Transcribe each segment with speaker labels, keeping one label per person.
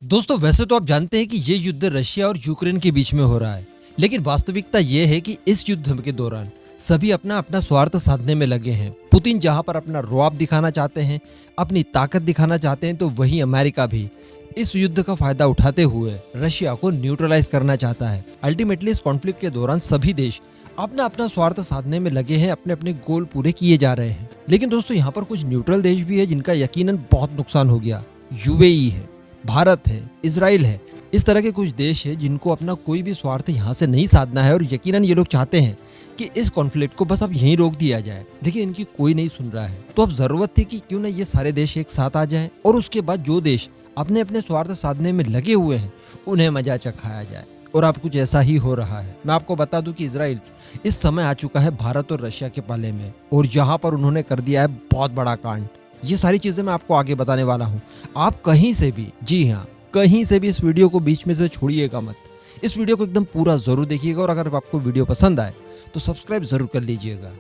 Speaker 1: दोस्तों वैसे तो आप जानते हैं कि ये युद्ध रशिया और यूक्रेन के बीच में हो रहा है, लेकिन वास्तविकता ये है कि इस युद्ध के दौरान सभी अपना अपना स्वार्थ साधने में लगे हैं। पुतिन जहां पर अपना रौब दिखाना चाहते हैं, अपनी ताकत दिखाना चाहते हैं, तो वहीं अमेरिका भी इस युद्ध का फायदा उठाते हुए रशिया को न्यूट्रलाइज करना चाहता है। अल्टीमेटली इस कॉन्फ्लिक्ट के दौरान सभी देश अपना अपना स्वार्थ साधने में लगे हैं, अपने अपने गोल पूरे किए जा रहे हैं। लेकिन दोस्तों यहाँ पर कुछ न्यूट्रल देश भी है जिनका यकीनन बहुत नुकसान हो गया। यूएई है, भारत है, इजराइल है, इस तरह के कुछ देश है जिनको अपना कोई भी स्वार्थ यहाँ से नहीं साधना है और यकीनन ये लोग चाहते हैं कि इस कॉन्फ्लिक्ट को बस अब यहीं रोक दिया जाए। देखिए इनकी कोई नहीं सुन रहा है, तो अब जरूरत थी कि क्यों ना ये सारे देश एक साथ आ जाएं और उसके बाद जो देश अपने अपने स्वार्थ साधने में लगे हुए हैं उन्हें मजा चखाया जाए। और अब कुछ ऐसा ही हो रहा है। मैं आपको बता दूं कि इजराइल इस समय आ चुका है भारत और रशिया के पाले में और यहाँ पर उन्होंने कर दिया है बहुत बड़ा कांड। ये सारी चीजें मैं आपको आगे बताने वाला हूँ। आप कहीं से भी, जी हाँ कहीं से भी इस वीडियो को बीच में से छोड़िएगा मत। इस वीडियो को एकदम पूरा जरूर देखिएगा और अगर आपको वीडियो पसंद आए तो सब्सक्राइब जरूर कर लीजिएगा।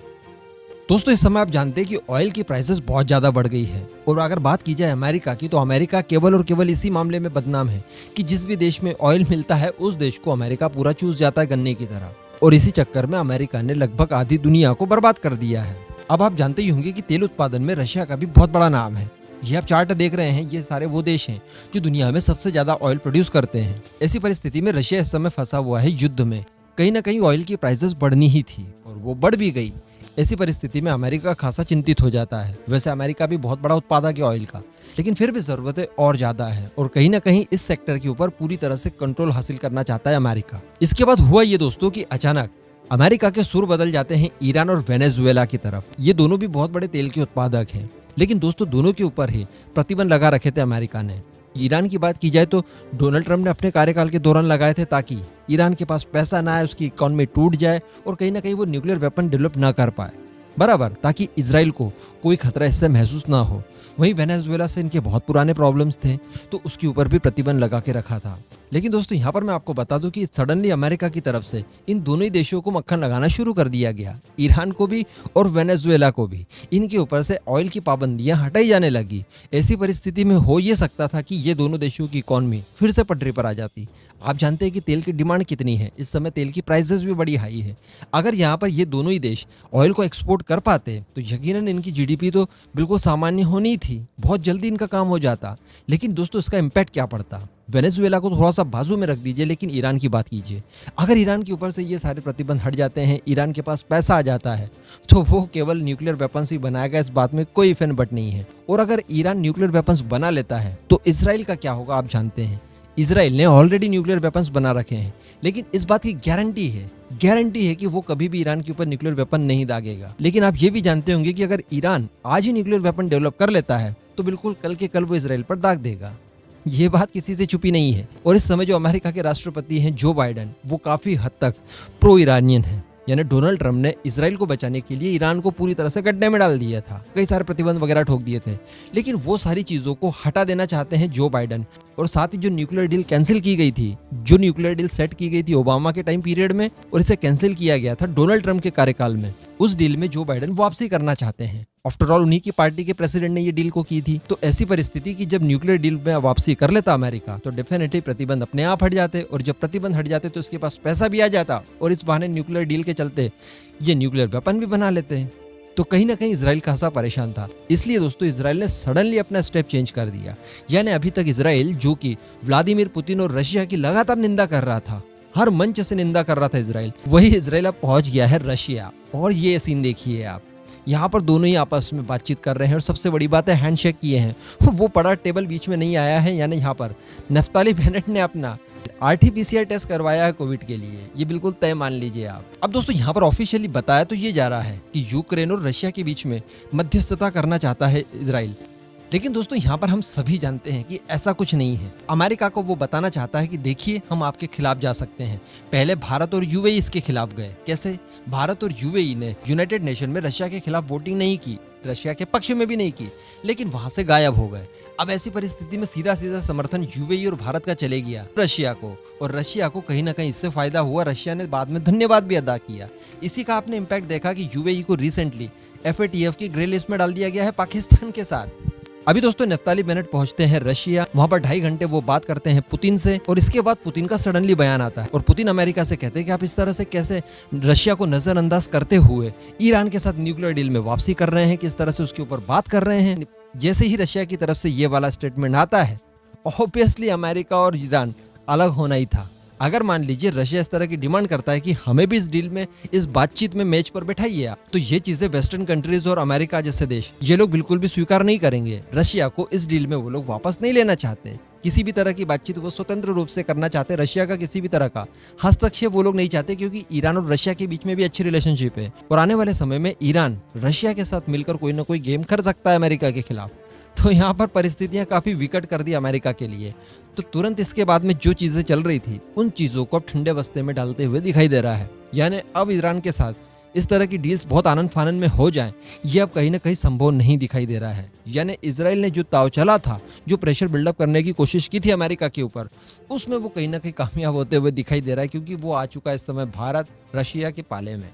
Speaker 1: दोस्तों इस समय आप जानते हैं कि ऑयल की प्राइसेस बहुत ज्यादा बढ़ गई है और अगर बात की जाए अमेरिका की, तो अमेरिका केवल और केवल इसी मामले में बदनाम है कि जिस भी देश में ऑयल मिलता है उस देश को अमेरिका पूरा चूस जाता है गन्ने की तरह। और इसी चक्कर में अमेरिका ने लगभग आधी दुनिया को बर्बाद कर दिया है। अब आप जानते ही होंगे कि तेल उत्पादन में रशिया का भी बहुत बड़ा नाम है। ये आप चार्ट देख रहे हैं, ये सारे वो देश हैं जो दुनिया में सबसे ज्यादा ऑयल प्रोड्यूस करते हैं। ऐसी परिस्थिति में रशिया इस समय फंसा हुआ है युद्ध में। कहीं ना कहीं ऑयल की प्राइसेस बढ़नी ही थी और वो बढ़ भी गई। ऐसी परिस्थिति में अमेरिका खासा चिंतित हो जाता है। वैसे अमेरिका भी बहुत बड़ा उत्पादक है ऑयल का, लेकिन फिर भी जरूरतें और ज्यादा है और कहीं ना कहीं इस सेक्टर के ऊपर पूरी तरह से कंट्रोल हासिल करना चाहता है अमेरिका। इसके बाद हुआ ये दोस्तों कि अचानक अमेरिका के सुर बदल जाते हैं ईरान और वेनेजुएला की तरफ। ये दोनों भी बहुत बड़े तेल के उत्पादक हैं, लेकिन दोस्तों दोनों के ऊपर ही प्रतिबंध लगा रखे थे अमेरिका ने। ईरान की बात की जाए तो डोनाल्ड ट्रंप ने अपने कार्यकाल के दौरान लगाए थे ताकि ईरान के पास पैसा ना आए, उसकी इकोनॉमी टूट जाए और कहीं ना कहीं वो न्यूक्लियर वेपन डेवलप ना कर पाए, बराबर, ताकि इजराइल को कोई खतरा इससे महसूस ना हो। वहीं वेनेजुएला से इनके बहुत पुराने प्रॉब्लम्स थे तो उसके ऊपर भी प्रतिबंध लगा के रखा था। लेकिन दोस्तों यहाँ पर मैं आपको बता दूं कि सडनली अमेरिका की तरफ से इन दोनों ही देशों को मक्खन लगाना शुरू कर दिया गया, ईरान को भी और वेनेजुएला को भी। इनके ऊपर से ऑयल की पाबंदियां हटाई जाने लगी। ऐसी परिस्थिति में हो ये सकता था कि ये दोनों देशों की इकोनॉमी फिर से पटरी पर आ जाती। आप जानते हैं कि तेल की डिमांड कितनी है, इस समय तेल की प्राइसेस भी बड़ी हाई है। अगर यहाँ पर ये दोनों ही देश ऑयल को एक्सपोर्ट कर पाते तो यकीनन इनकी जीडीपी तो बिल्कुल सामान्य होनी थी, बहुत जल्दी इनका काम हो जाता। लेकिन दोस्तों इसका इम्पैक्ट क्या पड़ता? वेनेजुएला को थोड़ा सा बाजू में रख दीजिए, लेकिन ईरान की बात कीजिए। अगर ईरान के ऊपर से ये सारे प्रतिबंध हट जाते हैं, ईरान के पास पैसा आ जाता है, तो वो केवल न्यूक्लियर वेपन्स ही बनाएगा, इस बात में कोई इफ एंड बट नहीं है। और अगर ईरान न्यूक्लियर वेपन्स बना लेता है तो इसराइल का क्या होगा आप जानते हैं। इसराइल ने ऑलरेडी न्यूक्लियर वेपन्स बना रखे हैं, लेकिन इस बात की गारंटी है कि वो कभी भी ईरान के ऊपर न्यूक्लियर वेपन नहीं दागेगा। लेकिन आप ये भी जानते होंगे कि अगर ईरान आज ही न्यूक्लियर वेपन डेवलप कर लेता है तो बिल्कुल कल के कल वो इसराइल पर दाग देगा। ये बात किसी से छुपी नहीं है। और इस समय जो अमेरिका के राष्ट्रपति हैं जो बाइडेन, वो काफी हद तक प्रो ईरानियन है। यानी डोनाल्ड ट्रंप ने इसराइल को बचाने के लिए ईरान को पूरी तरह से गड्ढे में डाल दिया था, कई सारे प्रतिबंध वगैरह ठोक दिए थे, लेकिन वो सारी चीजों को हटा देना चाहते हैं जो बाइडेन। और साथ ही जो न्यूक्लियर डील कैंसिल की गई थी, जो न्यूक्लियर डील सेट की गई थी ओबामा के टाइम पीरियड में और इसे कैंसिल किया गया था डोनाल्ड ट्रंप के कार्यकाल में, उस डील में जो बाइडेन वापसी करना चाहते हैं। आफ्टर ऑल उन्हीं की पार्टी के प्रेसिडेंट ने ये डील को की थी। तो ऐसी परिस्थिति की जब न्यूक्लियर डील में वापसी कर लेता अमेरिका तो डेफिनेटली प्रतिबंध अपने आप हट जाते, और जब प्रतिबंध हट जाते तो इसके पास पैसा भी आ जाता और इस बहाने न्यूक्लियर डील के चलते ये न्यूक्लियर वेपन भी बना लेते हैं। तो कहीं ना कहीं इसराइल खासा परेशान था। इसलिए दोस्तों इसराइल ने सडनली अपना स्टेप चेंज कर दिया। यानी अभी तक इसराइल, जो कि व्लादिमीर पुतिन और रशिया की लगातार निंदा कर रहा था, हर मंच से निंदा कर रहा था इसराइल, वही इसराइल अब पहुंच गया है रशिया। और ये सीन देखिए आप, यहाँ पर दोनों ही आपस में बातचीत कर रहे हैं और सबसे बड़ी बात है हैंडशेक किए हैं। वो बड़ा टेबल बीच में नहीं आया है। यानी यहाँ पर नफ्ताली बेनेट ने अपना RT-PCR टेस्ट करवाया है कोविड के लिए, ये बिल्कुल तय मान लीजिए आप। अब दोस्तों यहाँ पर ऑफिशियली बताया तो ये जा रहा है कि यूक्रेन और रशिया के बीच में मध्यस्थता करना चाहता है इसराइल। लेकिन दोस्तों यहाँ पर हम सभी जानते हैं कि ऐसा कुछ नहीं है। अमेरिका को वो बताना चाहता है कि देखिए हम आपके खिलाफ जा सकते हैं। पहले भारत और यूएई इसके खिलाफ गए। कैसे? भारत और यूएई ने यूनाइटेड नेशन में रशिया के खिलाफ वोटिंग नहीं की, रशिया के पक्ष में भी नहीं की, लेकिन वहां से गायब हो गए। अब ऐसी परिस्थिति में सीधा सीधा समर्थन यूएई और भारत का चले गया रशिया को, और रशिया को कहीं ना कहीं इससे फायदा हुआ। रशिया ने बाद में धन्यवाद भी अदा किया। इसी का आपने इम्पैक्ट देखा कि यूएई को रिसेंटली FATF की ग्रे लिस्ट में डाल दिया गया है पाकिस्तान के साथ। अभी दोस्तों नफ्ताली बेनेट पहुंचते हैं रशिया। वहां पर 2.5 घंटे वो बात करते हैं पुतिन से और इसके बाद पुतिन का सडनली बयान आता है और पुतिन अमेरिका से कहते हैं कि आप इस तरह से कैसे रशिया को नजरअंदाज करते हुए ईरान के साथ न्यूक्लियर डील में वापसी कर रहे हैं, किस तरह से उसके ऊपर बात कर रहे हैं। जैसे ही रशिया की तरफ से ये वाला स्टेटमेंट आता है, ऑब्वियसली अमेरिका और ईरान अलग होना ही था। अगर मान लीजिए रशिया इस तरह की डिमांड करता है कि हमें भी इस डील में, इस बातचीत में मेज पर बैठाइए आप, तो ये चीजें वेस्टर्न कंट्रीज और अमेरिका जैसे देश ये लोग बिल्कुल भी स्वीकार नहीं करेंगे। रशिया को इस डील में वो लोग वापस नहीं लेना चाहते। किसी भी तरह की बातचीत वो स्वतंत्र रूप से करना चाहते। रशिया का किसी भी तरह का हस्तक्षेप वो लोग नहीं चाहते, क्योंकि ईरान और रशिया के बीच में भी अच्छी रिलेशनशिप है और आने वाले समय में ईरान रशिया के साथ मिलकर कोई ना कोई गेम कर सकता है अमेरिका के खिलाफ। तो यहाँ पर परिस्थितियां काफी विकट कर दी अमेरिका के लिए। तो तुरंत इसके बाद में जो चीजें चल रही थी उन चीजों को अब ठंडे बस्ते में डालते हुए दिखाई दे रहा है। यानी अब ईरान के साथ इस तरह की डील्स बहुत आनंद फानंद में हो जाएं, ये अब कहीं ना कहीं संभव नहीं दिखाई दे रहा है। यानी इजराइल ने जो ताव चला था, जो प्रेशर बिल्डअप करने की कोशिश की थी अमेरिका के ऊपर, उसमें वो कहीं ना कहीं कामयाब होते हुए दिखाई दे रहा है, क्योंकि वो आ चुका है इस समय भारत रशिया के पाले में।